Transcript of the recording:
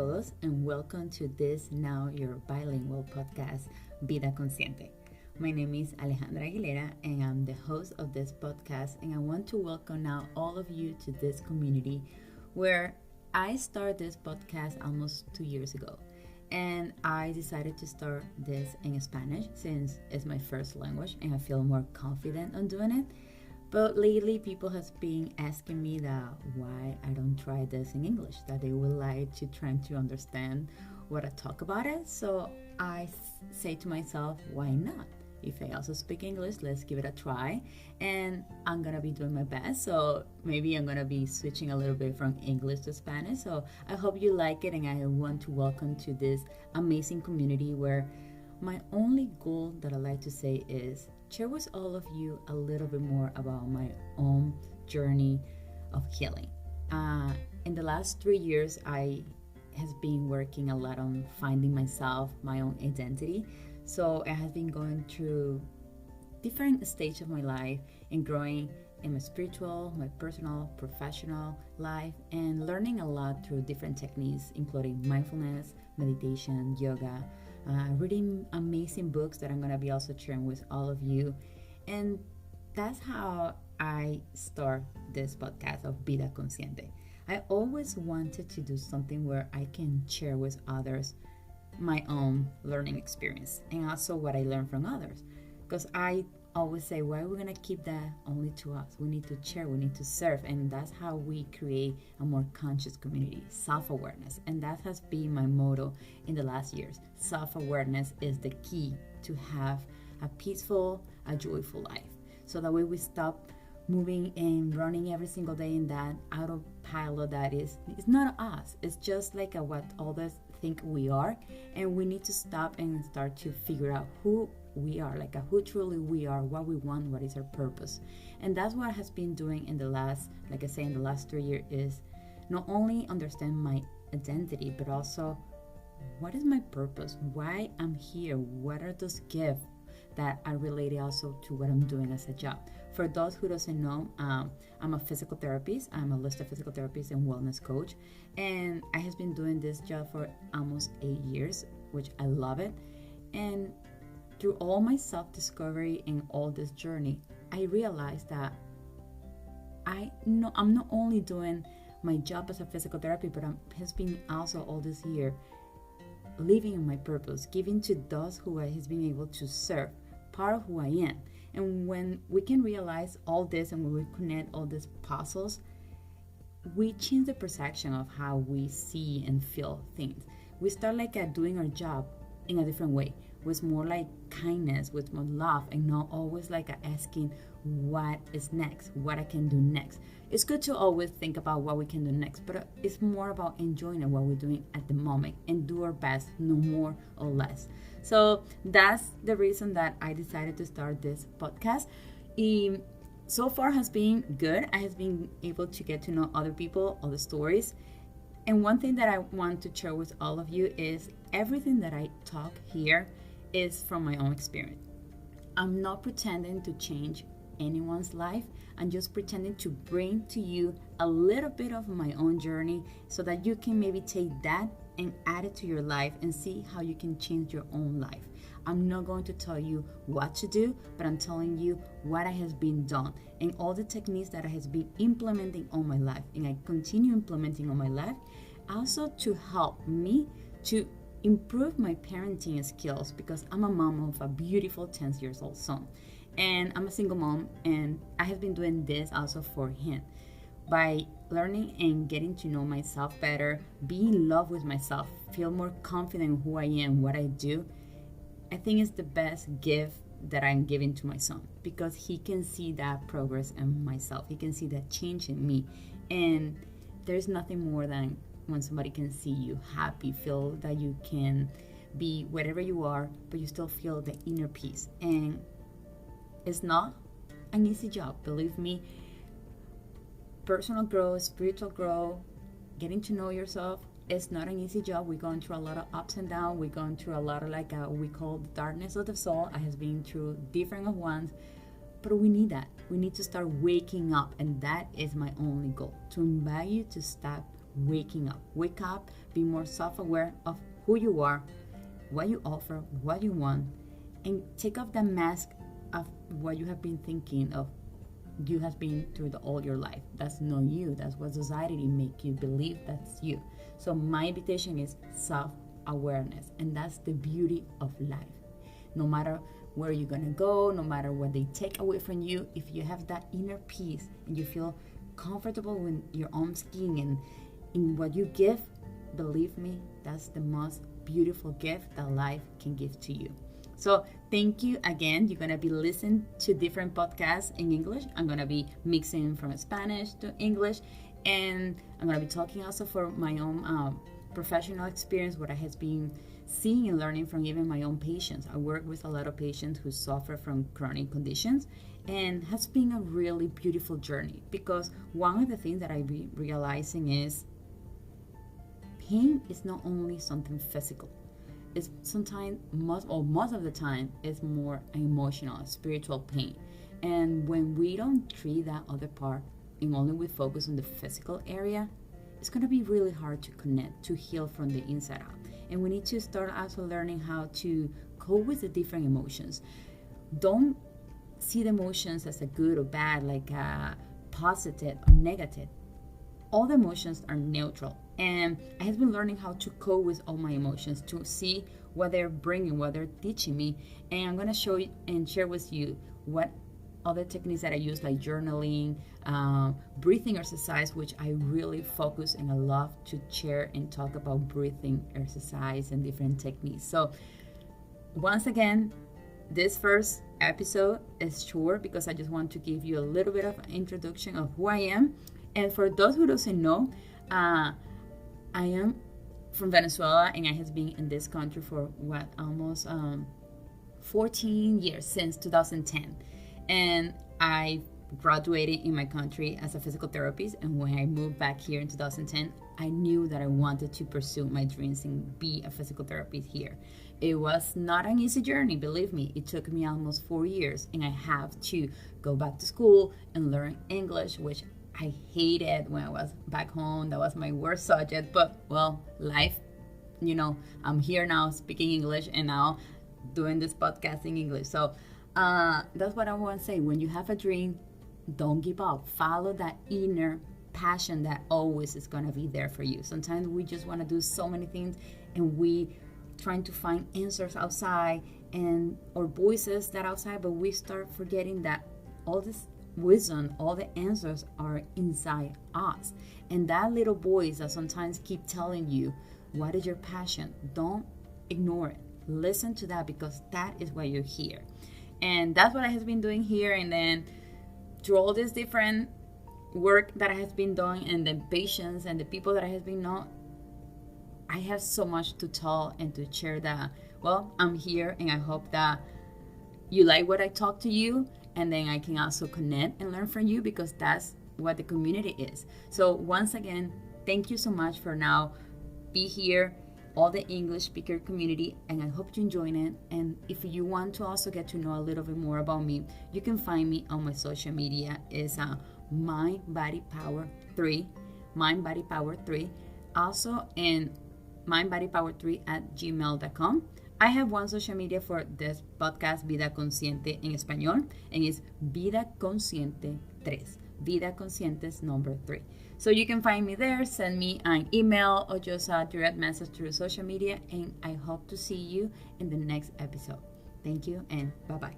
todos, and welcome to this now your bilingual podcast, Vida Consciente. My name is Alejandra Aguilera, and I'm the host of this podcast, and I want to welcome now all of you to this community where I started this podcast almost 2 years ago. And I decided to start this in Spanish since it's my first language and I feel more confident on doing it. But lately, people has been asking me that why I don't try this in English, that they would like to try to understand what I talk about it. So I say to myself, why not? If I also speak English, let's give it a try. And I'm gonna be doing my best. So maybe I'm gonna be switching a little bit from English to Spanish. So I hope you like it, and I want to welcome to this amazing community where my only goal that I like to say is share with all of you a little bit more about my own journey of healing. In the last 3 years, I has been working a lot on finding myself, my own identity. So I have been going through different stages of my life and growing in my spiritual, my personal, professional life, and learning a lot through different techniques, including mindfulness, meditation, yoga, reading amazing books that I'm going to be also sharing with all of you. And that's how I start this podcast of Vida Consciente. I always wanted to do something where I can share with others my own learning experience and also what I learned from others. Because I always say, why are we going to keep that only to us? We need to share, we need to serve. And that's how we create a more conscious community, self-awareness. And that has been my motto in the last years. Self-awareness is the key to have a peaceful, a joyful life. So that way we stop moving and running every single day in that autopilot that is, it's not us. It's just like what others think we are. And we need to stop and start to figure out who we are, who truly we are, what we want, what is our purpose. And that's what I has been doing in the last, like I say, in the last 3 years, is not only understand my identity, but also what is my purpose, why I'm here, what are those gifts that are related also to what I'm doing as a job. For those who doesn't know, I'm a physical therapist. I'm a holistic physical therapist and wellness coach, and I have been doing this job for almost 8 years, which I love it. And through all my self-discovery and all this journey, I realized that I'm not only doing my job as a physical therapist, but has been also all this year living in my purpose, giving to those who has been able to serve, part of who I am. And when we can realize all this and when we connect all these puzzles, we change the perception of how we see and feel things. We start doing our job in a different way, with more kindness, with more love, and not always asking what is next, what I can do next. It's good to always think about what we can do next, but it's more about enjoying what we're doing at the moment and do our best, no more or less. So that's the reason that I decided to start this podcast. So far has been good. I have been able to get to know other people, other stories. And one thing that I want to share with all of you is everything that I talk here is from my own experience. I'm not pretending to change anyone's life. I'm just pretending to bring to you a little bit of my own journey so that you can maybe take that and add it to your life and see how you can change your own life. I'm not going to tell you what to do, but I'm telling you what has been done and all the techniques that I has been implementing on my life and I continue implementing on my life, also to help me to improve my parenting skills, because I'm a mom of a beautiful 10 years old son. And I'm a single mom, and I have been doing this also for him. By learning and getting to know myself better, be in love with myself, feel more confident in who I am, what I do, I think it's the best gift that I'm giving to my son, because he can see that progress in myself. He can see that change in me. And there's nothing more than when somebody can see you happy, feel that you can be whatever you are, but you still feel the inner peace. And it's not an easy job, believe me. Personal growth, spiritual growth, getting to know yourself, it's not an easy job. We're going through a lot of ups and downs. We're going through a lot of we call the darkness of the soul. I have been through different ones, but we need that. We need to start waking up, and that is my only goal, to invite you to stop waking up. Wake up, be more self-aware of who you are, what you offer, what you want, and take off the mask of what you have been thinking of you have been through all your life. That's not you. That's what society make you believe that's you. So my invitation is self-awareness, and that's the beauty of life. No matter where you're gonna go, no matter what they take away from you, if you have that inner peace and you feel comfortable in your own skin and in what you give, believe me, that's the most beautiful gift that life can give to you. So thank you again. You're going to be listening to different podcasts in English. I'm going to be mixing from Spanish to English. And I'm going to be talking also for my own professional experience, what I have been seeing and learning from even my own patients. I work with a lot of patients who suffer from chronic conditions, and has been a really beautiful journey, because one of the things that I've been realizing is pain is not only something physical. It's sometimes, most of the time, it's more emotional, spiritual pain. And when we don't treat that other part and only we focus on the physical area, it's going to be really hard to connect, to heal from the inside out. And we need to start also learning how to cope with the different emotions. Don't see the emotions as a good or bad, like a positive or negative. All the emotions are neutral, and I have been learning how to cope with all my emotions, to see what they're bringing, what they're teaching me. And I'm going to show you and share with you what other techniques that I use, like journaling, breathing exercise, which I really focus and I love to share and talk about breathing exercise and different techniques. So once again, this first episode is short because I just want to give you a little bit of an introduction of who I am. And for those who doesn't know, I am from Venezuela, and I have been in this country for almost 14 years, since 2010. And I graduated in my country as a physical therapist, and when I moved back here in 2010, I knew that I wanted to pursue my dreams and be a physical therapist here. It was not an easy journey, believe me. It took me almost 4 years, and I have to go back to school and learn English, which I hated when I was back home. That was my worst subject, but well, life, I'm here now speaking English and now doing this podcast in English. So that's what I want to say. When you have a dream, don't give up. Follow that inner passion that always is going to be there for you. Sometimes we just want to do so many things, and we trying to find answers outside and or voices that outside, but we start forgetting that all this wisdom, all the answers are inside us. And that little voice that sometimes keep telling you what is your passion, don't ignore it. Listen to that, because that is why you're here. And that's what I have been doing here. And then through all this different work that I have been doing, and the patients and the people that I have been knowing, I have so much to tell and to share that, well, I'm here, and I hope that you like what I talk to you, and then I can also connect and learn from you, because that's what the community is. So once again, thank you so much for now be here, all the English speaker community, and I hope you're enjoying it. And if you want to also get to know a little bit more about me, you can find me on my social media. It's Mind Body Power 3, Mind Body Power 3, also in mindbodypower3@gmail.com. I have one social media for this podcast, Vida Consciente en español, and it's Vida Consciente 3. Vida Conscientes number 3. So you can find me there, send me an email or just a direct message through social media, and I hope to see you in the next episode. Thank you, and bye-bye.